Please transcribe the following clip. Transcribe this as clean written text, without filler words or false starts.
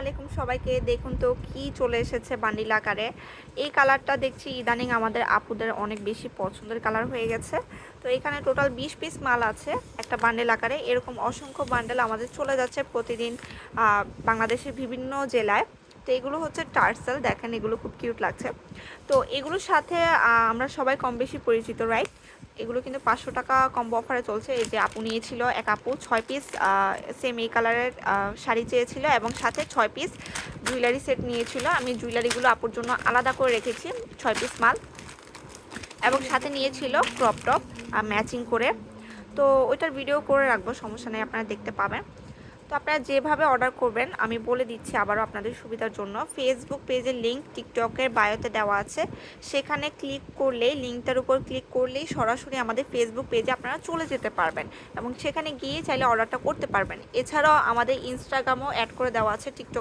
আলাইকুম সবাইকে। দেখুন তো কি চলে এসেছে বান্ডিল আকারে। এই কালারটা দেখছি ইদানিং আমাদের আপুদের অনেক বেশি পছন্দের কালার হয়ে গেছে। তো এখানে টোটাল 20 পিস মাল আছে একটা বান্ডেল আকারে। এরকম অসংখ্য বান্ডেল আমাদের চলে যাচ্ছে প্রতিদিন বাংলাদেশের বিভিন্ন জেলায়। তো এগুলো হচ্ছে টার্সেল, দেখেন এগুলো খুব কিউট লাগছে। তো এগুলোর সাথে আমরা সবাই কম বেশি পরিচিত, রাইট? এগুলো কিন্তু 500 টাকা কম্বো অফারে চলছে। এই যে আপু নিয়েছিল, এক আপু 6 পিস সেম এই কালারের শাড়ি চেয়েছিল এবং সাথে 6 পিস জুয়েলারি সেট নিয়েছিল। আমি জুয়েলারিগুলো আপুর জন্য আলাদা করে রেখেছি, 6 পিস মাল, এবং সাথে নিয়েছিল ক্রপ টপ ম্যাচিং করে। তো ওইটার ভিডিও করে রাখবো, সমস্যা নেই, আপনারা দেখতে পাবেন। তো আপনারা যেভাবে অর্ডার করবেন আমি বলে দিচ্ছি আবারও আপনাদের সুবিধার জন্য। ফেসবুক পেজের লিঙ্ক টিকটকের বায়োতে দেওয়া আছে, সেখানে ক্লিক করলেই, লিঙ্কটার উপর ক্লিক করলেই সরাসরি আমাদের ফেসবুক পেজে আপনারা চলে যেতে পারবেন এবং সেখানে গিয়ে চাইলে অর্ডারটা করতে পারবেন। এছাড়াও আমাদের ইনস্টাগ্রামও অ্যাড করে দেওয়া আছে, টিকটক